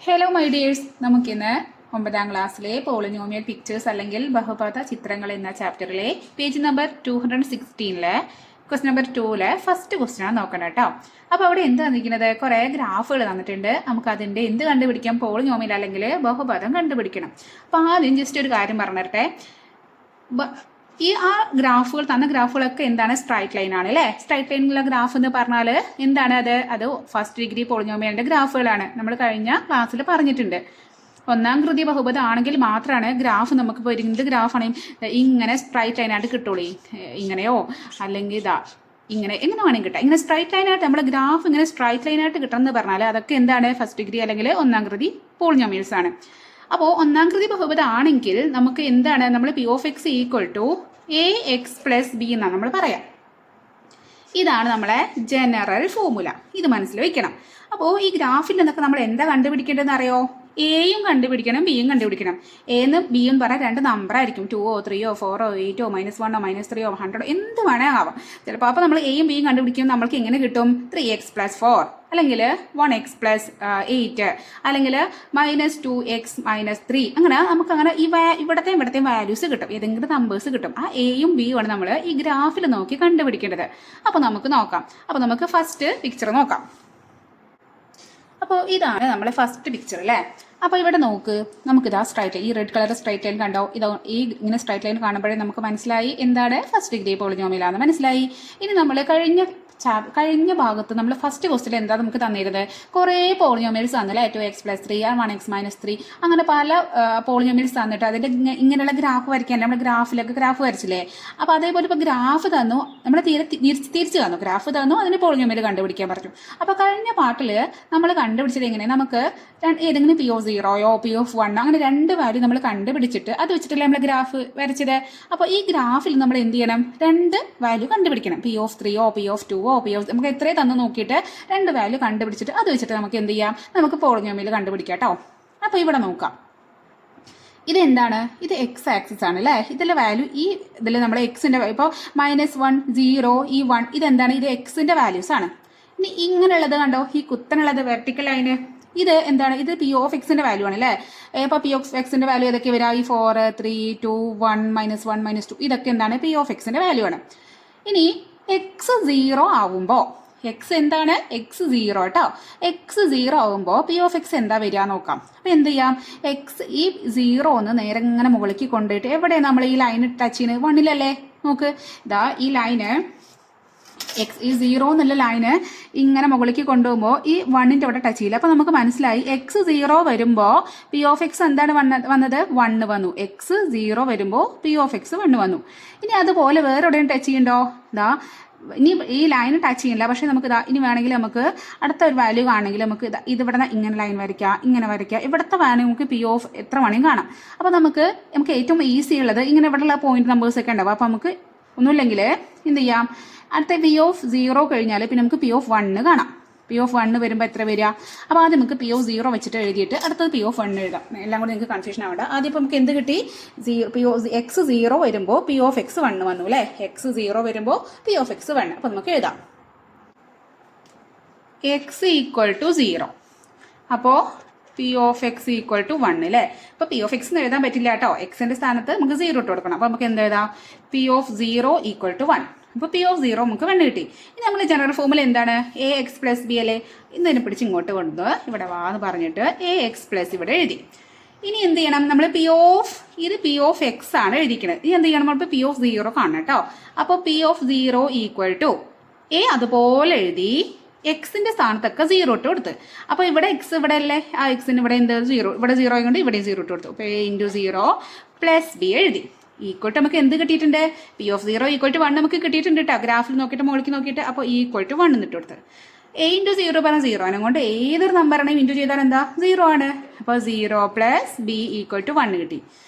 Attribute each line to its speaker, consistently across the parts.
Speaker 1: Hello my dears, നമുക്കിന്ന് 9ാം ക്ലാസ്സിലെ polynomial pictures അല്ലെങ്കിൽ ബഹുപദ ചിത്രങ്ങൾ എന്ന ചാപ്റ്ററിലെ page number 216 question number 2 first question ആണ് നോക്കണം കേട്ടോ. അപ്പോൾ അവിടെ എന്ത് തന്നിരിക്കുന്നത്? കുറേ ഗ്രാഫുകൾ തന്നിട്ടുണ്ട്. നമുക്ക് അതിൻ്റെ എന്ത് കണ്ടുപിടിക്കാം? പോളിനോമിയൽ അല്ലെങ്കിൽ ബഹുപദം കണ്ടുപിടിക്കണം. അപ്പോൾ ആദ്യം ജസ്റ്റ് ഒരു കാര്യം പറഞ്ഞു തരട്ടെ. ഗ്രാഫുകൾ തന്ന ഗ്രാഫുകളൊക്കെ എന്താണ്? സ്ട്രൈറ്റ് ലൈൻ ആണ് അല്ലേ? സ്ട്രൈറ്റ് ലൈനിലുള്ള ഗ്രാഫ് എന്ന് പറഞ്ഞാൽ എന്താണ് അത് ഫസ്റ്റ് ഡിഗ്രി പോളിനോമിയലിന്റെ ഗ്രാഫുകളാണ്. നമ്മൾ കഴിഞ്ഞ ക്ലാസ്സിൽ പറഞ്ഞിട്ടുണ്ട്. ഒന്നാം കൃതി ബഹുപദം ആണെങ്കിൽ മാത്രമാണ് ഗ്രാഫ് നമുക്ക് ഇപ്പോൾ എന്ത് ഗ്രാഫാണെങ്കിൽ ഇങ്ങനെ സ്ട്രൈറ്റ് ലൈനായിട്ട് കിട്ടുള്ളൂ. ഇങ്ങനെയോ അല്ലെങ്കിൽ എങ്ങനെ വേണമെങ്കിൽ കിട്ടാം. ഇങ്ങനെ സ്ട്രൈറ്റ് ലൈനായിട്ട് നമ്മുടെ ഗ്രാഫ് ഇങ്ങനെ സ്ട്രൈറ്റ് ലൈനായിട്ട് കിട്ടണമെന്ന് പറഞ്ഞാൽ അതൊക്കെ എന്താണ്? ഫസ്റ്റ് ഡിഗ്രി അല്ലെങ്കിൽ ഒന്നാം കൃതി പോളിനോമിയൽസ് ആണ്. അപ്പോൾ ഒന്നാം കൃതി ബഹുപദം ആണെങ്കിൽ നമുക്ക് എന്താണ്? നമ്മൾ P of x equal to a x plus b എന്നാണ് നമ്മൾ പറയാം. ഇതാണ് നമ്മളെ ജനറൽ ഫോർമുല. ഇത് മനസ്സിൽ വെക്കണം. അപ്പോൾ ഈ ഗ്രാഫിൽ നിന്നൊക്കെ നമ്മൾ എന്താ കണ്ടുപിടിക്കേണ്ടതെന്ന് അറിയോ? എയും കണ്ടുപിടിക്കണം, ബിയും കണ്ടുപിടിക്കണം. എന്നും ബിയും പറഞ്ഞാൽ രണ്ട് നമ്പർ ആയിരിക്കും. 2ഓ 3ഓ 4ഓ 8ഓ -1ഓ -3ഓ 100ഓ എന്ത് വേണേ ആവാം ചിലപ്പോൾ. അപ്പോൾ നമ്മൾ എയും ബിയും കണ്ടുപിടിക്കും. നമ്മൾക്ക് എങ്ങനെ കിട്ടും? 3x + 4 അല്ലെങ്കിൽ 1x + 8 അല്ലെങ്കിൽ -2x - 3. അങ്ങനെ നമുക്കങ്ങനെ ഇവിടത്തെയും വാല്യൂസ് കിട്ടും. ഏതെങ്കിലും നമ്പേഴ്സ് കിട്ടും. ആ എയും ബിയും ആണ് നമ്മൾ ഈ ഗ്രാഫിൽ നോക്കി കണ്ടുപിടിക്കേണ്ടത്. അപ്പോൾ നമുക്ക് നോക്കാം. അപ്പോൾ നമുക്ക് ഫസ്റ്റ് പിക്ചർ നോക്കാം. അപ്പോൾ ഇതാണ് നമ്മളെ ഫസ്റ്റ് പിക്ചർ അല്ലേ? അപ്പോൾ ഇവിടെ നോക്ക്, നമുക്കിതാ സ്ട്രൈറ്റ് ലൈൻ, ഈ റെഡ് കളർ സ്ട്രൈറ്റ് ലൈൻ കണ്ടോ? ഇങ്ങനെ സ്ട്രൈറ്റ് ലൈൻ കാണുമ്പോഴേ നമുക്ക് മനസ്സിലായി എന്താണ് ഫസ്റ്റ് ഡിഗ്രി പോളിനോമിയലാണെന്ന് മനസ്സിലായി. ഇനി നമ്മൾ കഴിഞ്ഞ ഭാഗത്ത് നമ്മൾ ഫസ്റ്റ് ക്വസ്റ്റിൽ എന്താ നമുക്ക് തന്നിരുന്നത്? കുറേ പോളിനോമിയൽസ് തന്നില്ല. 2x + 3 1x - 3 അങ്ങനെ പല പോളിനോമിയൽസ് തന്നിട്ട് അതിൻ്റെ ഇങ്ങനെയുള്ള ഗ്രാഫ് വരയ്ക്കാൻ നമ്മൾ ഗ്രാഫ് വരച്ചില്ലേ? അപ്പോൾ അതേപോലെ ഇപ്പോൾ ഗ്രാഫ് തന്നു, നമ്മൾ തിരിച്ച് തന്നു. ഗ്രാഫ് തന്നു, അതിന് പോളിനോമിയൽ കണ്ടുപിടിക്കാൻ പറഞ്ഞു. അപ്പോൾ കഴിഞ്ഞ പാർട്ടിൽ നമ്മൾ കണ്ടുപിടിച്ചത് എങ്ങനെ? നമുക്ക് ഏതെങ്കിലും P0യോ P1 അങ്ങനെ രണ്ട് വാല്യൂ നമ്മൾ കണ്ടുപിടിച്ചിട്ട് അത് വെച്ചിട്ടല്ലേ നമ്മൾ ഗ്രാഫ് വരച്ചത്. അപ്പോൾ ഈ ഗ്രാഫിൽ നമ്മൾ എന്ത് ചെയ്യണം? രണ്ട് വാല്യൂ കണ്ടുപിടിക്കണം. P3ഓ P2ഓ നമുക്ക് എത്രയും തന്നു നോക്കിയിട്ട് രണ്ട് വാല്യൂ കണ്ടുപിടിച്ചിട്ട് അത് വെച്ചിട്ട് നമുക്ക് എന്ത് ചെയ്യാം? നമുക്ക് പോളിനോമിയൽ കണ്ടുപിടിക്കാം കേട്ടോ. അപ്പോൾ ഇവിടെ നോക്കാം. ഇതെന്താണ്? ഇത് എക്സ് ആക്സിസ് ആണ് അല്ലേ? ഇതിലെ വാല്യൂ ഈ ഇതിൽ നമ്മൾ എക്സിൻ്റെ ഇപ്പോൾ -1 0 ഈ 1 ഇതെന്താണ്? ഇത് എക്സിൻ്റെ വാല്യൂസ് ആണ്. ഇനി ഇങ്ങനെയുള്ളത് കണ്ടോ? ഈ കുത്തനുള്ളത് വെർട്ടിക്കൽ ലൈന് ഇത് എന്താണ്? ഇത് പി ഓഫ് എക്സിൻ്റെ വാല്യൂ ആണ് അല്ലേ? ഇപ്പോൾ പി ഓഫ് എക്സിൻ്റെ വാല്യൂ ഏതൊക്കെ വരിക? ഈ 4 3 2 1 -1 -2 ഇതൊക്കെ എന്താണ്? പി ഓഫ് എക്സിൻ്റെ വാല്യൂ ആണ്. ഇനി എക്സ് 0 ആവുമ്പോൾ എക്സ് എന്താണ്? എക്സ് 0 കേട്ടോ. എക്സ് 0 ആവുമ്പോൾ പി ഓഫ് എക്സ് എന്താ വരിക നോക്കാം. അപ്പോൾ എന്ത് ചെയ്യാം? എക്സ് ഈ 0 ഒന്ന് നേരെ ഇങ്ങനെ മുകളിലേക്ക് കൊണ്ടുപോയിട്ട് എവിടെയാണ് നമ്മൾ ഈ ലൈൻ ടച്ച് ചെയ്യുന്നത്? 1-ലല്ലേ? നോക്ക്, ഇതാ ഈ ലൈന് എക്സ് ഈ 0 എന്നുള്ള ലൈന് ഇങ്ങനെ മുകളിലേക്ക് കൊണ്ടുപോകുമ്പോൾ ഈ 1ൻ്റെ അവിടെ ടച്ച് ചെയ്യില്ല. അപ്പോൾ നമുക്ക് മനസ്സിലായി എക്സ് 0 വരുമ്പോൾ പി ഓഫ് എക്സ് എന്താണ് വന്നത്? 1 വന്നു. എക്സ് 0 വരുമ്പോൾ പി ഓഫ് എക്സ് 1 വന്നു. ഇനി അതുപോലെ വേറെ എവിടെയും ടച്ച് ചെയ്യണ്ടോ? ഇനി ഈ ലൈൻ ടച്ച് ചെയ്യില്ല. പക്ഷേ നമുക്ക് ഇനി വേണമെങ്കിൽ നമുക്ക് അടുത്ത ഒരു വാല്യൂ ആണെങ്കിൽ നമുക്ക് ഇതിവിടെ നിന്ന് ഇങ്ങനെ ലൈൻ വരയ്ക്കാം, ഇങ്ങനെ വരയ്ക്കാം. ഇവിടുത്തെ വാല്യൂ നമുക്ക് പി ഓഫ് എത്ര വേണമെങ്കിൽ കാണാം. അപ്പോൾ നമുക്ക് ഏറ്റവും ഈസി ഉള്ളത് ഇങ്ങനെ ഇവിടെയുള്ള പോയിന്റ് നമ്പേഴ്സ് ഒക്കെ ഉണ്ടാവും. അപ്പോൾ നമുക്ക് ഒന്നുമില്ലെങ്കിൽ എന്ത് ചെയ്യാം? അടുത്ത പി ഓഫ് 0 കഴിഞ്ഞാൽ പിന്നെ നമുക്ക് പി ഓഫ് 1 കാണാം. പി ഓഫ് 1 വരുമ്പോൾ എത്ര വരിക? അപ്പോൾ ആദ്യം നമുക്ക് പി ഓഫ് 0 വെച്ചിട്ട് എഴുതിയിട്ട് അടുത്തത് പി ഓഫ് 1 എഴുതാം. എല്ലാം കൂടി നിങ്ങൾക്ക് കൺഫ്യൂഷൻ ആവണ്ട. ആദ്യം ഇപ്പോൾ നമുക്ക് എന്ത് കിട്ടി? എക്സ് 0 വരുമ്പോൾ പി ഓഫ് എക്സ് 1 വന്നു അല്ലേ? എക്സ് 0 വരുമ്പോൾ പി ഓഫ് എക്സ് 1. അപ്പോൾ നമുക്ക് എഴുതാം എക്സ് = 0. അപ്പോൾ പി ഓഫ് എക്സ് = 1 അല്ലേ? ഇപ്പോൾ പി ഓഫ് എക്സ് എന്ന് എഴുതാൻ പറ്റില്ല കേട്ടോ. എക്സിൻ്റെ സ്ഥാനത്ത് നമുക്ക് 0 ഇട്ട് കൊടുക്കണം. അപ്പോൾ നമുക്ക് എന്ത് എഴുതാം? P of 0 = 1. അപ്പോൾ പി ഓഫ് 0 നമുക്ക് 1 കിട്ടി. ഇനി നമ്മൾ ജനറൽ ഫോമിൽ എന്താണ്? AX + B അല്ലേ? ഇന്നതിനെ പിടിച്ച് ഇങ്ങോട്ട് കൊണ്ടുവന്ന് ഇവിടെ വാന്ന് പറഞ്ഞിട്ട് AX + ഇവിടെ എഴുതി. ഇനി എന്ത് ചെയ്യണം? നമ്മൾ ഇത് പി ഓഫ് എക്സ് ആണ് എഴുതിക്കുന്നത്. ഇനി എന്ത് ചെയ്യണം? നമ്മൾ പി ഓഫ് 0 കാണണം കേട്ടോ. അപ്പോൾ പി ഓഫ് 0 = A അതുപോലെ എഴുതി എക്സിൻ്റെ സ്ഥാനത്തൊക്കെ 0 ഇട്ട് കൊടുത്ത്. അപ്പോൾ ഇവിടെ എക്സ് ഇവിടെ അല്ലേ? ആ എക്സിന് ഇവിടെ എന്ത് 0? ഇവിടെ 0 ആയതുകൊണ്ട് ഇവിടെ 0 ഇട്ട് കൊടുത്തു. അപ്പോൾ A × 0 + B എഴുതി. ഈക്വൽ നമുക്ക് എന്ത് കിട്ടിയിട്ടുണ്ട്? പി ഓഫ് 0 = 1 നമുക്ക് കിട്ടിയിട്ടുണ്ട് കേട്ടോ. ഗ്രാഫിൽ നോക്കിയിട്ട് മുകളിൽ നോക്കിയിട്ട് അപ്പോൾ = 1 എന്നിട്ട് കൊടുത്ത്. A × 0 പറഞ്ഞാൽ 0 ആണ്. അതുകൊണ്ട് ഏതൊരു നമ്പറാണെങ്കിൽ ഇൻറ്റു ചെയ്താൽ എന്താ? 0 ആണ്. അപ്പോൾ 0 + B = 1 കിട്ടി.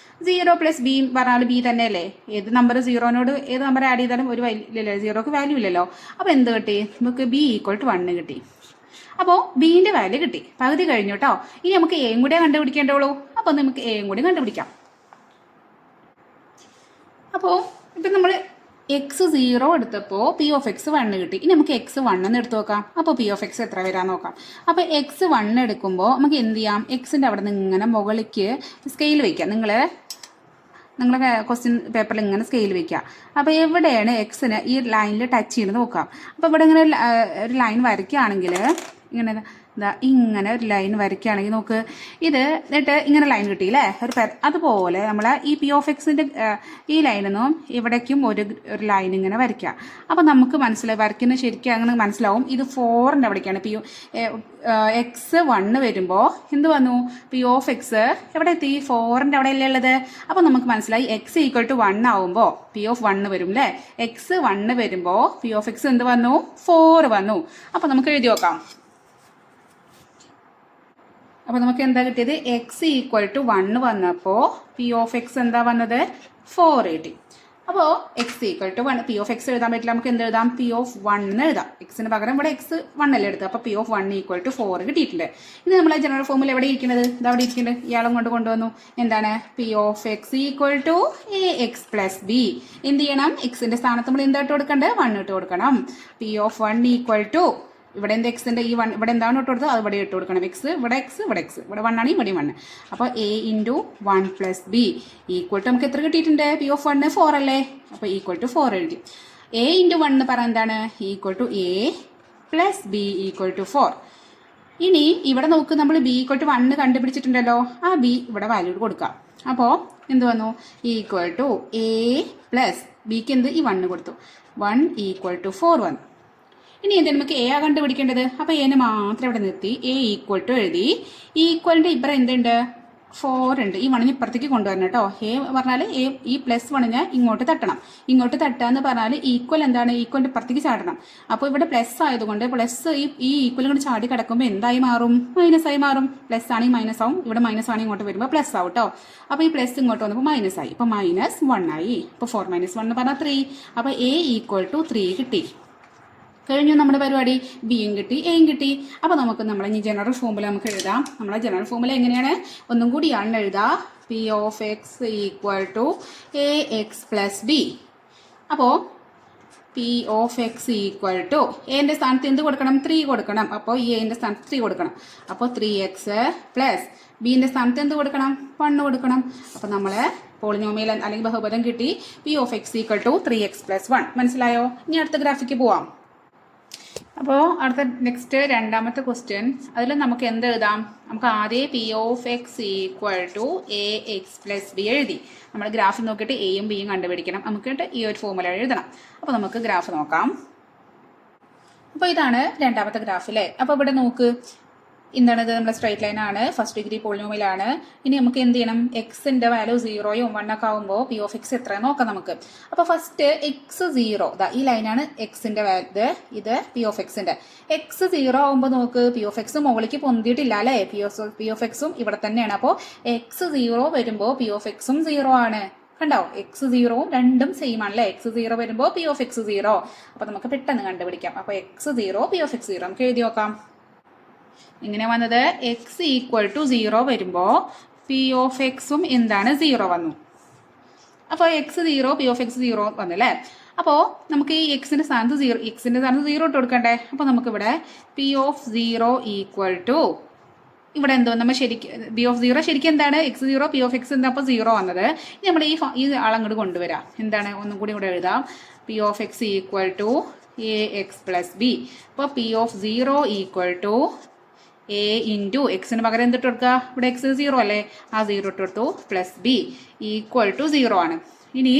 Speaker 1: 0 + B പറഞ്ഞാൽ B തന്നെയല്ലേ? ഏത് നമ്പർ 0നോട് ഏത് നമ്പർ ആഡ് ചെയ്താലും ഒരു വാല്യൂ ഇല്ലല്ലോ, 0ക്ക് വാല്യൂ ഇല്ലല്ലോ. അപ്പോൾ എന്ത് കിട്ടി? നമുക്ക് B = 1 കിട്ടി. അപ്പോൾ ബീൻ്റെ വാല്യൂ കിട്ടി. പകുതി കഴിഞ്ഞു കേട്ടോ. ഇനി നമുക്ക് എയും കൂടെ കണ്ടുപിടിക്കേണ്ടുള്ളൂ. അപ്പോൾ നമുക്ക് എയും കൂടി കണ്ടുപിടിക്കാം. അപ്പോൾ ഇപ്പം നമ്മൾ എക്സ് 0 എടുത്തപ്പോൾ പി ഓഫ് എക്സ് 1 കിട്ടി. ഇനി നമുക്ക് എക്സ് 1 എന്ന് എടുത്ത് നോക്കാം. അപ്പോൾ പി ഓഫ് എക്സ് എത്ര വരാൻ നോക്കാം. അപ്പോൾ എക്സ് 1 എടുക്കുമ്പോൾ നമുക്ക് എന്ത് ചെയ്യാം, എക്സിൻ്റെ അവിടെ നിന്ന് ഇങ്ങനെ മുകളിലേക്ക് സ്കെയിൽ വയ്ക്കാം. നിങ്ങളുടെ ക്വസ്റ്റ്യൻ പേപ്പറിൽ ഇങ്ങനെ സ്കെയിൽ വയ്ക്കുക. അപ്പോൾ എവിടെയാണ് എക്സിന് ഈ ലൈനിൽ ടച്ച് ചെയ്യുന്നത് നോക്കാം. അപ്പോൾ ഇവിടെ ഇങ്ങനെ ഒരു ലൈൻ വരയ്ക്കുകയാണെങ്കിൽ ഇങ്ങനെ ഒരു ലൈൻ വരയ്ക്കുകയാണെങ്കിൽ നോക്ക്, ഇത് എന്നിട്ട് ഇങ്ങനെ ലൈൻ കിട്ടിയില്ലേ അതുപോലെ നമ്മൾ ഈ പി ഓഫ് എക്സിൻ്റെ ഈ ലൈനൊന്നും ഇവിടേക്കും ഒരു ലൈൻ ഇങ്ങനെ വരയ്ക്കുക. അപ്പോൾ നമുക്ക് വരയ്ക്കുന്നത് ശരിക്കും അങ്ങനെ മനസ്സിലാവും. ഇത് 4ൻ്റെ അവിടേക്കാണ് എക്സ് 1 വരുമ്പോൾ എന്ത് വന്നു, പി ഓഫ് എക്സ് എവിടെ എത്തി, 4ൻ്റെ അവിടെ അല്ലേ ഉള്ളത്. അപ്പോൾ നമുക്ക് മനസ്സിലായി എക്സ് ഈക്വൽ ടു 1 ആവുമ്പോൾ പി ഓഫ് 1 വരും അല്ലേ. എക്സ് 1 വരുമ്പോൾ പി ഓഫ് എക്സ് എന്ത് വന്നു, 4 വന്നു. അപ്പോൾ നമുക്ക് എഴുതി നോക്കാം. അപ്പോൾ നമുക്ക് എന്താ കിട്ടിയത്, എക്സ് ഈക്വൽ ടു 1 വന്നപ്പോൾ പി ഓഫ് എക്സ് എന്താ വന്നത്, 4 കിട്ടി. അപ്പോൾ x equal to 1, P of x എഴുതാൻ പറ്റില്ല, നമുക്ക് എന്ത് എഴുതാം, പി ഓഫ് 1 എന്ന് എഴുതാം. എക്സിന് പകരം ഇവിടെ എക്സ് 1 അല്ലേ എടുത്തത്. അപ്പോൾ പി ഓഫ് 1 ഈക്വൽ ടു 4 കിട്ടിയിട്ടുണ്ട്. ഇത് നമ്മളെ ജനറൽ ഫോമിൽ എവിടെ ഇരിക്കുന്നത്, ഇത് അവിടെ ഇരിക്കുന്നത്, ഇയാളും കൊണ്ടുവന്നു. എന്താണ്, P of x equal to a x plus b. എന്ത് ചെയ്യണം, എക്സിൻ്റെ സ്ഥാനത്ത് നമ്മൾ എന്താ ഇട്ട് കൊടുക്കേണ്ടത്, 1 ഇട്ട് കൊടുക്കണം. പി ഓഫ് 1 ഈക്വൽ ടു ഇവിടെ എന്താ എക്സിൻ്റെ ഈ 1 ഇവിടെ എന്താണ് ഇട്ട് കൊടുത്തത്, അത് ഇവിടെ ഇട്ട് കൊടുക്കണം. എക്സ് ഇവിടെ എക്സ് ഇവിടെ 1 ആണ്, ഇവിടെ 1. അപ്പോൾ a into 1 plus b equal to നമുക്ക് എത്ര കിട്ടിയിട്ടുണ്ട്, പി ഓഫ് 1 4 അല്ലേ. അപ്പോൾ ഈക്വൽ ടു 4 എഴുതി. എ ഇൻറ്റു 1 എന്ന് പറയാൻ എന്താണ്, equal to a plus b equal to 4. ഇനി ഇവിടെ നോക്ക്, നമ്മൾ ബി ഈക്വൽ ടു 1 കണ്ടുപിടിച്ചിട്ടുണ്ടല്ലോ, ആ ബി ഇവിടെ വാല്യൂ കൊടുക്കാം. അപ്പോൾ എന്ത് വന്നു, ഈക്വൽ ടു എ പ്ലസ് ബിക്ക് എന്ത് ഈ 1 കൊടുത്തു, 1 ഈക്വൽ ടു 4 വന്നു. ഇനി എന്താണ് നമുക്ക് എ ആ കണ്ടുപിടിക്കേണ്ടത്. അപ്പോൾ എനെ മാത്രം ഇവിടെ നിർത്തി എ ഈക്വൽ ടു എഴുതി. ഈക്വലിൻ്റെ ഇപ്പുറം എന്തുണ്ട്, 4 ഉണ്ട്. ഈ 1 ഇപ്പുറത്തേക്ക് കൊണ്ടുവരണം കേട്ടോ. എ പറഞ്ഞാൽ എ ഈ പ്ലസ് 1 ഇങ്ങോട്ട് തട്ടണം. ഇങ്ങോട്ട് തട്ടുക എന്ന് പറഞ്ഞാൽ ഈക്വൽ എന്താണ്, ഈക്വലിൻ്റെ ഇപ്പുറത്തേക്ക് ചാടണം. അപ്പോൾ ഇവിടെ പ്ലസ് ആയതുകൊണ്ട് പ്ലസ് ഈ ഈക്വൽ കൊണ്ട് ചാടി കിടക്കുമ്പോൾ എന്തായി മാറും, മൈനസ് ആയി മാറും. പ്ലസ് ആണെങ്കിൽ മൈനസ് ആവും, ഇവിടെ മൈനസ് ആണെങ്കിൽ ഇങ്ങോട്ട് വരുമ്പോൾ പ്ലസ് ആവും കേട്ടോ. അപ്പോൾ ഈ പ്ലസ് ഇങ്ങോട്ട് വന്നപ്പോൾ മൈനസ് ആയി. അപ്പോൾ -1 ആയി. അപ്പോൾ 4 - 1 എന്ന് പറഞ്ഞാൽ 3. അപ്പോൾ എ ഈക്വൽ ടു 3 കിട്ടി. കഴിഞ്ഞു നമ്മുടെ പരിപാടി. ബിയും കിട്ടി, എയും കിട്ടി. അപ്പോൾ നമുക്ക് നമ്മളെ ഇനി ജനറൽ ഫോമുല നമുക്ക് എഴുതാം. നമ്മളെ ജനറൽ ഫോമുല എങ്ങനെയാണ്, ഒന്നും കൂടിയാണ് എഴുതാം. P of x equal to a x plus b. അപ്പോൾ P of x equal to എൻ്റെ സ്ഥാനത്ത് എന്ത് കൊടുക്കണം, 3 കൊടുക്കണം. അപ്പോൾ ഈ എൻ്റെ സ്ഥാനത്ത് 3 കൊടുക്കണം. അപ്പോൾ 3x പ്ലസ് ബിൻ്റെ സ്ഥാനത്ത് എന്ത് കൊടുക്കണം, 1 കൊടുക്കണം. അപ്പോൾ നമ്മൾ പോളിനോമിയൽ അല്ലെങ്കിൽ ബഹുപദം കിട്ടി. P of x equal to 3x + 1. മനസ്സിലായോ. ഇനി അടുത്ത ഗ്രാഫിക്ക് പോവാം. അപ്പോൾ അടുത്ത നെക്സ്റ്റ് രണ്ടാമത്തെ ക്വസ്റ്റ്യൻ, അതിൽ നമുക്ക് എന്ത് എഴുതാം, നമുക്ക് ആദ്യം P of x equal to a x plus b എഴുതി. നമ്മൾ ഗ്രാഫ് നോക്കിയിട്ട് എയും ബിയും കണ്ടുപിടിക്കണം. നമുക്കിട്ട് ഈ ഒരു ഫോമുല എഴുതണം. അപ്പോൾ നമുക്ക് ഗ്രാഫ് നോക്കാം. അപ്പോൾ ഇതാണ് രണ്ടാമത്തെ ഗ്രാഫ് അല്ലേ. അപ്പോൾ ഇവിടെ നോക്ക്, എന്താണിത്, നമ്മുടെ സ്ട്രൈറ്റ് ലൈൻ ആണ്, ഫസ്റ്റ് ഡിഗ്രി പോളിനോമിയലാണ്. ഇനി നമുക്ക് എന്ത് ചെയ്യണം, എക്സിൻ്റെ വാല്യൂ 0 ഉം 1 ഒക്കെ ആകുമ്പോൾ പി ഓഫ് എക്സ് എത്ര നോക്കാം നമുക്ക്. അപ്പോൾ ഫസ്റ്റ് എക്സ് 0, ഈ ലൈനാണ് എക്സിൻ്റെ വാല്യൂ, ഇത് പി ഓഫ് എക്സിൻ്റെ. എക്സ് 0 ആകുമ്പോൾ നോക്ക്, പി ഓഫ് എക്സ് മുകളിലേക്ക് പൊന്തിയിട്ടില്ല അല്ലേ, പി ഓഫ് എക്സും ഇവിടെ തന്നെയാണ്. അപ്പോൾ എക്സ് 0 വരുമ്പോൾ പി ഓഫ് എക്സും 0 ആണ്. കണ്ടോ, എക്സ് 0 രണ്ടും സെയിം ആണല്ലേ. എക്സ് 0 വരുമ്പോൾ പി ഓഫ് എക്സ് 0. അപ്പോൾ നമുക്ക് പെട്ടെന്ന് കണ്ടുപിടിക്കാം. അപ്പോൾ എക്സ് 0 പി ഓഫ് എക്സ് 0 നമുക്ക് എഴുതി നോക്കാം. ഇങ്ങനെ വന്നത് എക്സ് ഈക്വൽ ടു 0 വരുമ്പോൾ പി ഓഫ് എക്സും എന്താണ് 0 വന്നു. അപ്പോൾ എക്സ് 0 പി ഓഫ് എക്സ് 0 വന്നല്ലേ. അപ്പോൾ നമുക്ക് ഈ എക്സിൻ്റെ സ്ഥാനത്ത് 0 ഇട്ട് കൊടുക്കണ്ടേ. അപ്പോൾ നമുക്കിവിടെ പി ഓഫ് 0 ഈക്വൽ ടു ഇവിടെ എന്തോ നമ്മൾ ശരിക്കും പി ഓഫ് 0 ശരിക്കും എന്താണ്, എക്സ് 0 പി ഓഫ് എക്സ് എന്താ അപ്പോൾ 0 വന്നത്. ഇനി നമ്മൾ ഈ ആളങ്ങോട്ട് കൊണ്ടുവരാം. എന്താണ്, ഒന്നും കൂടി ഇവിടെ എഴുതാം. P of x equal to a x plus b. അപ്പോൾ P of 0 equal to a into എക്സിന് പകരം എന്തിട്ട് കൊടുക്കുക, ഇവിടെ എക്സ് 0 അല്ലേ, ആ 0 ഇട്ട് കൊടുത്തു, പ്ലസ് ബി ഈക്വൽ ടു 0 ആണ്. ഇനി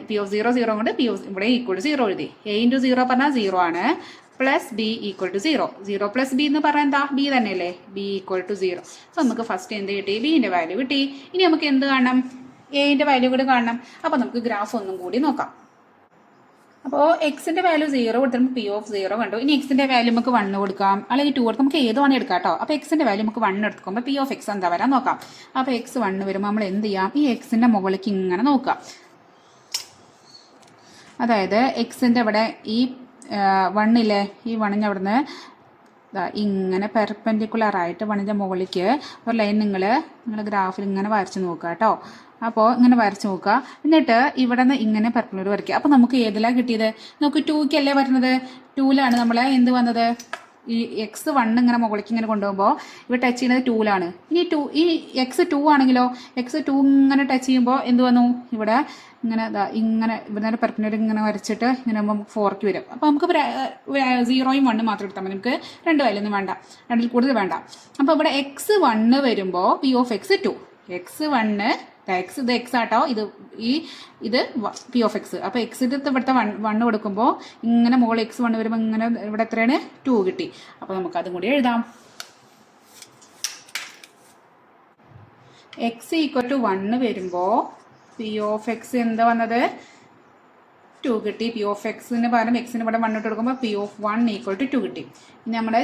Speaker 1: പി ഓഫ് 0 കൊണ്ട് പി ഓഫ് ഇവിടെ ഈക്വൽ ടു 0 എഴുതി. എ ഇൻറ്റു 0 പറഞ്ഞാൽ 0 ആണ്, plus b equal to 0. 0 plus b എന്ന് പറഞ്ഞാൽ എന്താ, ബി തന്നെയല്ലേ, ബി ഈക്വൽ ടു 0. സോ നമുക്ക് ഫസ്റ്റ് എന്ത് കിട്ടി, ബിൻ്റെ വാല്യൂ കിട്ടി. ഇനി നമുക്ക് എന്ത് കാണണം, എയുടെ വാല്യൂ കൂടി കാണണം. അപ്പോൾ നമുക്ക് ഗ്രാഫ് ഒന്നും കൂടി നോക്കാം. അപ്പോൾ എക്സിൻ്റെ വാല്യൂ 0 കൊടുത്തിട്ട് പി ഓഫ് 0 കണ്ടു. ഇനി എക്സിൻ്റെ വാല്യൂ നമുക്ക് 1 കൊടുക്കാം, അല്ലെങ്കിൽ 2 കൊടുക്കാം, നമുക്ക് ഏത് വേണമെങ്കിൽ എടുക്കാം കേട്ടോ. അപ്പോൾ എക്സിൻ്റെ വാല്യൂ നമുക്ക് 1 എടുക്കുമ്പോൾ പി ഓഫ് എക്സ് എന്താ വരാൻ നോക്കാം. അപ്പോൾ എക്സ് 1 വരുമ്പോൾ നമ്മൾ എന്ത് ചെയ്യാം, ഈ എക്സിൻ്റെ മുകളിലേക്ക് ഇങ്ങനെ നോക്കാം. അതായത് എക്സിൻ്റെ ഇവിടെ ഈ 1 ഇല്ലേ, ഈ 1 അവിടുന്ന് ഇങ്ങനെ പെർപെൻഡിക്കുലറായിട്ട് വണ്ണിൻ്റെ മുകളിലേക്ക് ഒരു ലൈൻ നിങ്ങളുടെ ഗ്രാഫിൽ ഇങ്ങനെ വരച്ച് നോക്കുക കേട്ടോ. അപ്പോൾ ഇങ്ങനെ വരച്ച് നോക്കുക. എന്നിട്ട് ഇവിടെ നിന്ന് ഇങ്ങനെ പെർപെൻഡിക്കുലർ വരയ്ക്കുക. അപ്പോൾ നമുക്ക് ഏതിലാണ് കിട്ടിയത്? നമുക്ക് 2 വരുന്നത്. 2 നമ്മൾ എന്ത് വന്നത്? ഈ x1 ഇങ്ങനെ മുകളിലേക്ക് ഇങ്ങനെ കൊണ്ടുപോകുമ്പോൾ ഇവിടെ ടച്ച് ചെയ്യുന്നത് 2 ഇനി ഈ x2 ആണെങ്കിലോ x2 ഇങ്ങനെ ടച്ച് ചെയ്യുമ്പോൾ എന്ത് വന്നു? ഇവിടെ ഇങ്ങനെ ഇങ്ങനെ ഇവിടെ പെർപെൻഡിക്കുലർ ഇങ്ങനെ വരച്ചിട്ട് ഇങ്ങനെ ആകുമ്പോൾ നമുക്ക് 4 വരും. അപ്പോൾ നമുക്ക് 0യും 1 മാത്രം എടുത്താൽ മതി. നമുക്ക് 2 വാല്യൊന്നും വേണ്ട, 2ൽ കൂടുതൽ വേണ്ട. അപ്പോൾ ഇവിടെ x1 വരുമ്പോൾ p of x2 x1 ഇത് എക്സ് ആട്ടോ, ഇത് പി ഓഫ് എക്സ്. അപ്പോൾ എക്സിൻ്റെ ഇവിടുത്തെ 1 കൊടുക്കുമ്പോൾ ഇങ്ങനെ മുകളിൽ x1 വരുമ്പോൾ ഇങ്ങനെ ഇവിടെ എത്രയാണ്? 2 കിട്ടി. അപ്പോൾ നമുക്ക് അതും കൂടി എഴുതാം. x = 1 വരുമ്പോൾ പി ഓഫ് എക്സ് എന്താ വന്നത്? 2 കിട്ടി. പി ഓഫ് എക്സിന് പകരം എക്സിന് ഇവിടെ 1 ഇട്ട് കൊടുക്കുമ്പോൾ പി ഓഫ് 1 = 2 കിട്ടി. ഇനി നമ്മൾ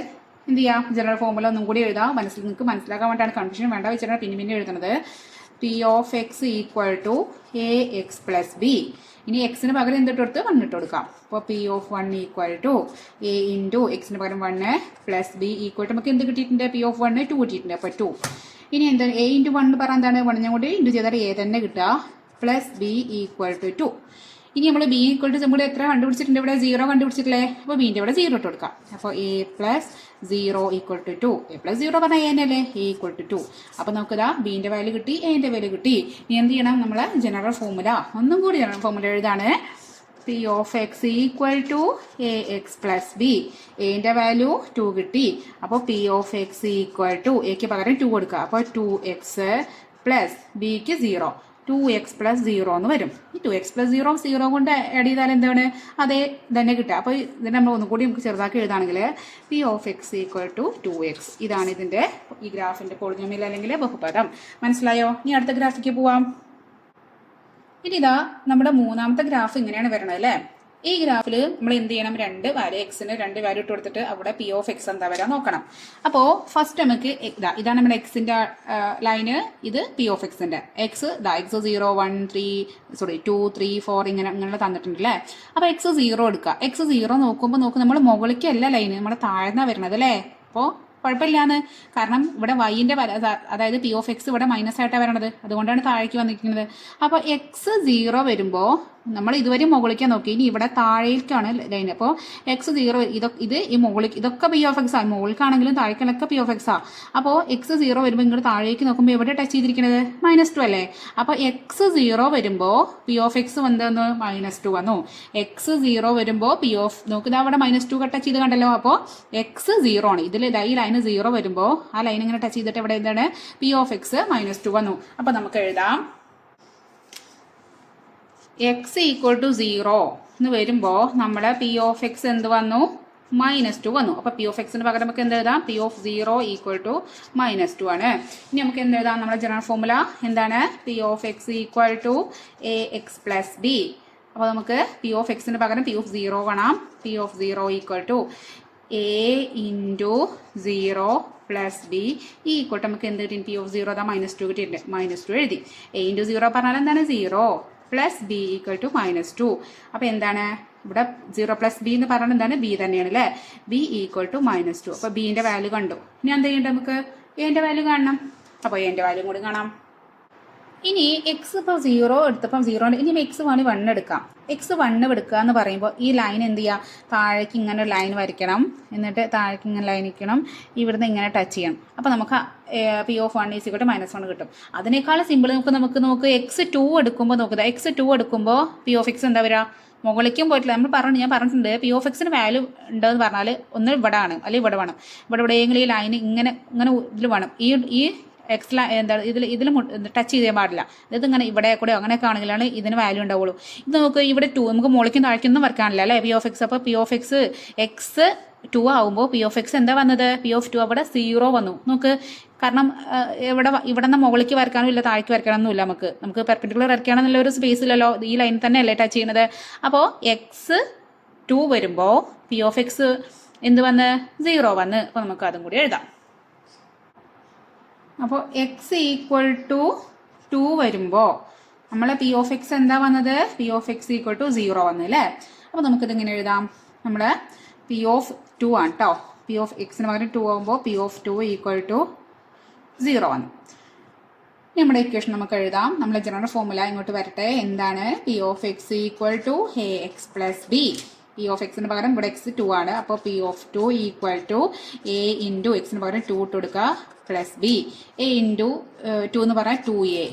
Speaker 1: എന്ത് ചെയ്യാം? ജനറൽ ഫോർമുല ഒന്നും കൂടി എഴുതാം. നിങ്ങൾക്ക് മനസ്സിലാക്കാൻ വേണ്ടിയാണ്, കൺഫ്യൂഷൻ വേണ്ട വെച്ചിട്ടാണ് പിന്നെ എഴുതുന്നത്. P of x = ax + b. ഇനി എക്സിന് പകരം എന്തിട്ട് കൊടുത്ത് 1 ഇട്ട് കൊടുക്കാം. അപ്പോൾ പി ഓഫ് 1 = a × എക്സിന് പകരം 1 + b = നമുക്ക് എന്ത് കിട്ടിയിട്ടുണ്ട്? പി ഓഫ് 1 2 കിട്ടിയിട്ടുണ്ട്. അപ്പോൾ 2. ഇനി എന്താ a × 1 പറഞ്ഞാൽ എന്താണ്? 1 കൂടി ഇൻറ്റു ചെയ്താൽ a തന്നെ കിട്ടുക + b = 2. ഇനി നമ്മൾ b = നമ്മൾ എത്ര കണ്ടുപിടിച്ചിട്ടുണ്ട്? ഇവിടെ 0 കണ്ടുപിടിച്ചിട്ടില്ലേ? അപ്പോൾ ബീൻ്റെ ഇവിടെ 0 ഇട്ട് കൊടുക്കാം. അപ്പോൾ a + 0 = 2. a + 0 പറഞ്ഞാൽ a തന്നെയല്ലേ? a = 2. അപ്പോൾ നമുക്കിതാ ബീൻ്റെ വാല്യൂ കിട്ടി, എൻ്റെ വാല്യൂ കിട്ടി. ഇനി എന്ത് ചെയ്യണം? നമ്മൾ ജനറൽ ഫോർമുല ഒന്നും കൂടി ജനറൽ ഫോർമുല എഴുതാണ്. P of x = ax + b. എൻ്റെ വാല്യൂ 2 കിട്ടി. അപ്പോൾ പി ഓഫ് എക്സ് = എക്ക് പകരം 2 കൊടുക്കുക. അപ്പോൾ 2x + bക്ക് 0. 2x + 0 എന്ന് വരും. ഈ 2x + 0 കൊണ്ട് ആഡ് ചെയ്താൽ എന്താണ്? അതേ തന്നെ കിട്ടുക. അപ്പോൾ ഇതിന് നമ്മൾ ഒന്നുകൂടി നമുക്ക് ചെറുതാക്കി എഴുതാണെങ്കിൽ പി ഓഫ് എക്സ് = 2x. ഇതാണ് ഇതിൻ്റെ ഈ ഗ്രാഫിൻ്റെ പോളിനോമിയൽ അല്ലെങ്കിൽ ബഹുപദം. മനസ്സിലായോ? ഇനി അടുത്ത ഗ്രാഫിക്ക് പോവാം. ഇനി ഇതാ നമ്മുടെ മൂന്നാമത്തെ ഗ്രാഫ് ഇങ്ങനെയാണ് വരുന്നത് അല്ലേ? ഈ ഗ്രാഫിൽ നമ്മൾ എന്ത് ചെയ്യണം? 2 വാല്യൂ, എക്സിന് 2 വാല്യൂ ഇട്ട് കൊടുത്തിട്ട് അവിടെ പി ഓഫ് എക്സ് എന്താ വരാൻ നോക്കണം. അപ്പോൾ ഫസ്റ്റ് നമുക്ക് ഇതാണ് നമ്മുടെ എക്സിൻ്റെ ലൈന്, ഇത് പി ഓഫ് എക്സിൻ്റെ എക്സ് 0 1 2 3 4 ഇങ്ങനെ തന്നിട്ടുണ്ട് അല്ലേ? അപ്പോൾ x 0 എടുക്കുക. x 0 നോക്കുമ്പോൾ നമ്മൾ മുകളിലേക്കല്ല ലൈന്, നമ്മുടെ താഴ്ന്ന വരുന്നത് അല്ലേ? അപ്പോൾ കുഴപ്പമില്ലാന്ന്. കാരണം ഇവിടെ വൈൻ്റെ അതായത് പി ഓഫ് എക്സ് ഇവിടെ മൈനസായിട്ടാണ് വരണത്, അതുകൊണ്ടാണ് താഴേക്ക് വന്നിരിക്കുന്നത്. അപ്പോൾ x 0 വരുമ്പോൾ നമ്മൾ ഇതുവരെ മുകളിലേക്കാണ് നോക്കി, ഇനി ഇവിടെ താഴേക്കാണ് ലൈൻ. അപ്പോൾ x 0 ഇത് ഈ മുകളിലേക്ക് ഇതൊക്കെ പി ഓഫ് എക്സ് ആണ്, മുകളിലേക്കാണെങ്കിലും താഴേക്കാളൊക്കെ പി ഓഫ് എക്സ് ആണ്. അപ്പോൾ x 0 വരുമ്പോൾ ഇങ്ങോട്ട് താഴേക്ക് നോക്കുമ്പോൾ എവിടെ ടച്ച് ചെയ്തിരിക്കുന്നത്? -2 അല്ലേ? അപ്പോൾ x 0 വരുമ്പോൾ പി ഓഫ് എക്സ് വന്നു -2 വന്നു. x 0 വരുമ്പോൾ പി ഓഫ് നോക്കുന്നത് അവിടെ -2 ടച്ച് ചെയ്ത് കണ്ടല്ലോ. അപ്പോൾ x 0 ആണ്. ഇതിൽ ഈ ലൈൻ 0 വരുമ്പോൾ ആ ലൈൻ ഇങ്ങനെ ടച്ച് ചെയ്തിട്ട് ഇവിടെ എന്താണ്? പി ഓഫ് എക്സ് -2 വന്നു. അപ്പോൾ നമുക്ക് എഴുതാം x = 0 എന്ന് വരുമ്പോൾ നമ്മൾ പി ഓഫ് എക്സ് എന്ത് വന്നു? -2 വന്നു. അപ്പോൾ പി ഓഫ് എക്സിന് പകരം നമുക്ക് എന്ത് എഴുതാം? പി ഓഫ് 0 = -2 ആണ്. ഇനി നമുക്ക് എന്ത് എഴുതാം? നമ്മുടെ ജനറൽ ഫോർമുല എന്താണ്? P of x = ax + b. അപ്പോൾ നമുക്ക് പി ഓഫ് എക്സിന് പകരം പി ഓഫ് 0 കാണാം. പി ഓഫ് 0 = a × 0 + b = നമുക്ക് എന്ത് കിട്ടി? പി ഓഫ് 0 -2 കിട്ടിയിട്ടുണ്ട്. -2 എഴുതി. a × 0 പറഞ്ഞാൽ എന്താണ്? 0 + b = -2. അപ്പോൾ എന്താണ് ഇവിടെ 0 + b എന്ന് പറഞ്ഞാൽ എന്താണ്? b തന്നെയാണ് അല്ലേ? b = -2. അപ്പോൾ ബീൻ്റെ വാല്യൂ കണ്ടു. ഇനി എന്ത് ചെയ്യണ്ട? നമുക്ക് എൻ്റെ വാല്യൂ കാണണം. അപ്പോൾ എൻ്റെ വാല്യൂ കൂടി കാണാം. ഇനി എക്സ് ഇപ്പോൾ 0 എടുത്തപ്പം 0 ഇനി എക്സ് 1 എടുക്കാം. എക്സ് 1 എടുക്കുക എന്ന് പറയുമ്പോൾ ഈ ലൈൻ എന്ത് ചെയ്യുക? താഴേക്ക് ഇങ്ങനെ ഒരു ലൈൻ വരയ്ക്കണം. എന്നിട്ട് താഴേക്ക് ഇങ്ങനെ ലൈൻ വയ്ക്കണം. ഇവിടുന്ന് ഇങ്ങനെ ടച്ച് ചെയ്യണം. അപ്പോൾ നമുക്ക് പി ഓഫ് 1 = -1 കിട്ടും. അതിനേക്കാൾ സിമ്പിൾ നമുക്ക് x2 എടുക്കുമ്പോൾ നോക്കുക. x2 എടുക്കുമ്പോൾ പി ഓഫ് എക്സ് എന്താ വരിക? മുകളിലേക്കും പോയിട്ടില്ല. ഞാൻ പറഞ്ഞിട്ടുണ്ട് പി ഓഫ് എക്സിന് വാല്യൂ ഉണ്ടെന്ന് പറഞ്ഞാൽ ഒന്ന് ഇവിടെ ആണ്, അല്ലെങ്കിൽ ഇവിടെ വേണം. എവിടെയെങ്കിലും ഈ ലൈൻ ഇങ്ങനെ ഇതിൽ വേണം. ഈ എക്സ് എന്താ ഇതിൽ ടച്ച് ചെയ്യാൻ പാടില്ല. ഇതിങ്ങനെ ഇവിടെ കൂടെ അങ്ങനെയൊക്കെ ആണെങ്കിലാണ് ഇതിന് വാല്യൂ ഉണ്ടാവുള്ളൂ. ഇത് നമുക്ക് ഇവിടെ 2 നമുക്ക് മുകളിലേക്കും താഴേക്കൊന്നും വരക്കാനില്ല അല്ലേ? P of X. അപ്പോൾ പി ഓഫ് എക്സ് x2 ആകുമ്പോൾ പി ഓഫ് എക്സ് എന്താ വന്നത്? പി ഓഫ് 2 അവിടെ 0 വന്നു. നമുക്ക് കാരണം ഇവിടെ നിന്ന് മുകളിലേക്ക് വരക്കാനും ഇല്ല, താഴേക്ക് വരക്കാനൊന്നും ഇല്ല. നമുക്ക് പെർപെൻഡിക്കുലർ വരയ്ക്കുകയാണെന്നുള്ള ഒരു സ്പേസ് ഇല്ലല്ലോ. ഈ ലൈൻ തന്നെ അല്ലേ ടച്ച് ചെയ്യുന്നത്. അപ്പോൾ x2 വരുമ്പോൾ പി ഓഫ് എക്സ് എന്ത് വന്ന്? 0 വന്ന്. അപ്പോൾ നമുക്ക് അതും കൂടി എഴുതാം. അപ്പോൾ x = 2 വരുമ്പോൾ നമ്മളെ പി ഓഫ് എക്സ് എന്താ വന്നത്? പി ഓഫ് എക്സ് = 0 വന്നു അല്ലേ? അപ്പോൾ നമുക്കിതിങ്ങനെ എഴുതാം. നമ്മൾ പി ഓഫ് 2 ആണ് കേട്ടോ. പി ഓഫ് എക്സിന് പകരം 2 ആകുമ്പോൾ പി ഓഫ് 2 ഈക്വൽ ടു 0 ആണ്. നമ്മുടെ ഇക്വേഷൻ നമുക്ക് എഴുതാം. നമ്മുടെ ജനറൽ ഫോർമുല ഇങ്ങോട്ട് വരട്ടെ. എന്താണ്? P of x equal to a x plus b. P of എക്സിന് പകരം ഇവിടെ എക്സ് 2 ആണ്. അപ്പോൾ P of 2 equal to a into എക്സിന് പകരം 2 ഇട്ട് കൊടുക്കുക പ്ലസ് ബി. എ ഇൻറ്റു 2 എന്ന് പറഞ്ഞാൽ 2a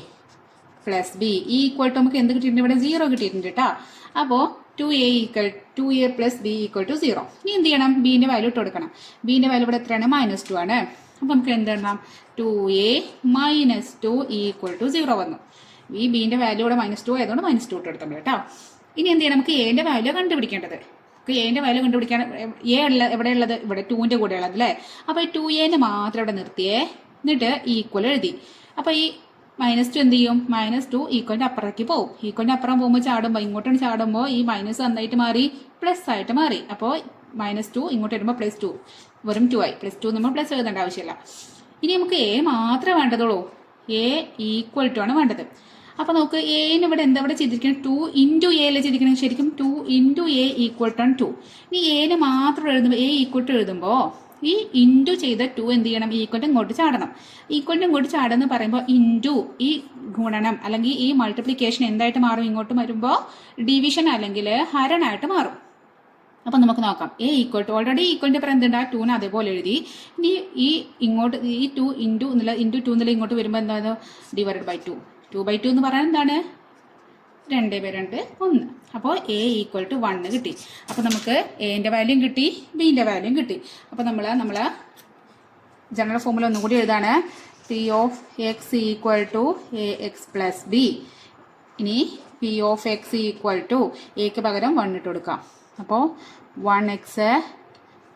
Speaker 1: plus b equal to നമുക്ക് എന്ത് കിട്ടിയിട്ടുണ്ട്? ഇവിടെ 0 കിട്ടിയിട്ടുണ്ട് കേട്ടോ. അപ്പോൾ 2a plus b equal to 0. ഇനി എന്ത് ചെയ്യണം? ബീൻ്റെ വാല്യൂ ഇട്ട് കൊടുക്കണം. ബീൻ്റെ വാല്യൂ ഇവിടെ എത്രയാണ്? -2 ആണ്. അപ്പോൾ നമുക്ക് എന്ത് എഴുതാം? 2a - 2 ഈക്വൽ ടു 0 വന്നു. ഈ ബീൻ്റെ വാല്യൂ ഇവിടെ -2 ആയതുകൊണ്ട് -2 ഇട്ട് കൊടുത്തത് കേട്ടോ. ഇനി എന്ത് ചെയ്യണം? നമുക്ക് എന്റെ വാല്യൂ കണ്ടുപിടിക്കേണ്ടത്. എന്റെ വാല്യൂ കണ്ടുപിടിക്കാൻ എവിടെയുള്ളത്? ഇവിടെ 2ന്റെ കൂടെ ഉള്ളത് അല്ലേ? അപ്പോൾ ഈ 2a മാത്രം ഇവിടെ നിർത്തിയേ, എന്നിട്ട് ഈക്വൽ എഴുതി. അപ്പോൾ ഈ -2 എന്ത് ചെയ്യും? -2 ഈക്വലിൻ്റെ അപ്പുറത്തേക്ക് പോകും. ഈക്വലിൻ്റെ അപ്പുറം പോകുമ്പോൾ ചാടുമ്പോൾ ഇങ്ങോട്ടാണ് ചാടുമ്പോൾ ഈ മൈനസ് നന്നായിട്ട് മാറി പ്ലസ് ആയിട്ട് മാറി. അപ്പോൾ -2 ഇങ്ങോട്ട് വരുമ്പോൾ +2 വെറും 2 ആയി. +2 നമ്മൾ പ്ലസ് എഴുതേണ്ട ആവശ്യമില്ല. ഇനി നമുക്ക് എ മാത്രമേ വേണ്ടതുള്ളൂ. എ ഈക്വൽ ടു ആണ് വേണ്ടത്. അപ്പോൾ നമുക്ക് എന് ഇവിടെ എന്താ ഇവിടെ ചെയ്തിരിക്കുന്നത്? 2 ഇൻറ്റു എ അല്ലേ ചെയ്തിരിക്കുന്നത്? ശരിക്കും 2 ഇൻറ്റു എ ഈക്വൽ ടു 2. ഇനി എന് മാത്രം എഴുതുമ്പോൾ എ ഈക്വൽ ടു എഴുതുമ്പോൾ ഈ ഇൻറ്റു ചെയ്ത 2 എന്ത് ചെയ്യണം? ഈക്വലിൻ്റെ ഇങ്ങോട്ട് ചാടണം. ഈക്വലിൻ്റെ ഇങ്ങോട്ട് ചാടുമെന്ന് പറയുമ്പോൾ ഇൻറ്റു ഈ ഗുണനം അല്ലെങ്കിൽ ഈ മൾട്ടിപ്ലിക്കേഷൻ എന്തായിട്ട് മാറും? ഇങ്ങോട്ട് വരുമ്പോൾ ഡിവിഷൻ അല്ലെങ്കിൽ ഹരണമായിട്ട് മാറും. അപ്പം നമുക്ക് നോക്കാം. എ ഈക്വൽ ടു ഓൾറെഡി ഈക്വലിൻ്റെ പറയാൻ എന്തുണ്ട്? 2ന് അതേപോലെ എഴുതി. ഇനി ഈ ഇങ്ങോട്ട് ഈ 2 ഇൻറ്റു എന്നുള്ള ഇൻറ്റു 2 എന്നുള്ള ഇങ്ങോട്ട് വരുമ്പോൾ എന്താണ്? Divided by 2. 2/2 എന്ന് പറയാൻ എന്താണ്? 2/2 1. അപ്പോൾ എ ഈക്വൽ ടു 1 കിട്ടി. അപ്പോൾ നമുക്ക് എൻ്റെ വാല്യൂം കിട്ടി, ബിൻ്റെ വാല്യൂം കിട്ടി. അപ്പോൾ നമ്മൾ ജനറൽ ഫോർമുല ഒന്നും കൂടി എഴുതാണ്. P of x equal to a x plus b. ഇനി p of x equal to എക്ക് പകരം 1 ഇട്ട് കൊടുക്കാം. അപ്പോൾ 1x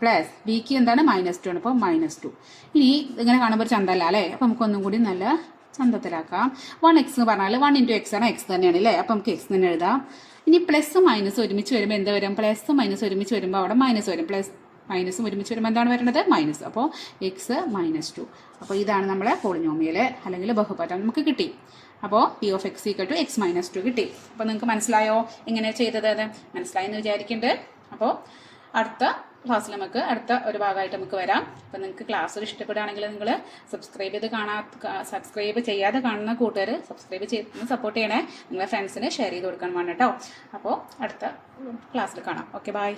Speaker 1: പ്ലസ് ബിക്ക് എന്താണ്? -2 ആണ്. അപ്പോൾ -2. ഇനി ഇങ്ങനെ കാണുമ്പോൾ ഒരു ചന്തല്ല അല്ലേ? അപ്പോൾ നമുക്കൊന്നും കൂടി നല്ല ചന്തത്തിലാക്കാം. 1x എന്ന് പറഞ്ഞാൽ 1 ഇൻറ്റു എക്സ് ആണ്. എക്സ് തന്നെയാണ് അല്ലേ? അപ്പോൾ നമുക്ക് എക്സ് തന്നെ എഴുതാം. ഇനി പ്ലസ് മൈനസ് ഒരുമിച്ച് വരുമ്പോൾ എന്താ വരും? പ്ലസ് മൈനസ് ഒരുമിച്ച് വരുമ്പോൾ അവിടെ മൈനസ് വരും. പ്ലസ് മൈനസ് ഒരുമിച്ച് വരുമ്പോൾ എന്താണ് വരുന്നത്? മൈനസ്. അപ്പോൾ എക്സ് -2. അപ്പോൾ ഇതാണ് നമ്മുടെ പോളിനോമിയൽ അല്ലെങ്കിൽ ബഹുപദം നമുക്ക് കിട്ടി. അപ്പോൾ P of x equal to x -2 കിട്ടി. അപ്പോൾ നിങ്ങൾക്ക് മനസ്സിലായോ എങ്ങനെ ചെയ്തത്? അത് മനസ്സിലായെന്ന് വിചാരിക്കുന്നുണ്ട്. അപ്പോൾ അടുത്ത ക്ലാസ്സിൽ നമുക്ക് അടുത്ത ഒരു ഭാഗമായിട്ട് നമുക്ക് വരാം. അപ്പോൾ നിങ്ങൾക്ക് ക്ലാസ് ഇഷ്ടപ്പെടുകയാണെങ്കിൽ നിങ്ങൾ സബ്സ്ക്രൈബ് ചെയ്യാതെ കാണുന്ന കൂട്ടുകാർ സബ്സ്ക്രൈബ് ചെയ്ത് സപ്പോർട്ട് ചെയ്യണേ. നിങ്ങളുടെ ഫ്രണ്ട്സിന് ഷെയർ ചെയ്ത് കൊടുക്കാൻ വേണം കേട്ടോ. അപ്പോൾ അടുത്ത ക്ലാസ്സിൽ കാണാം. Okay, by.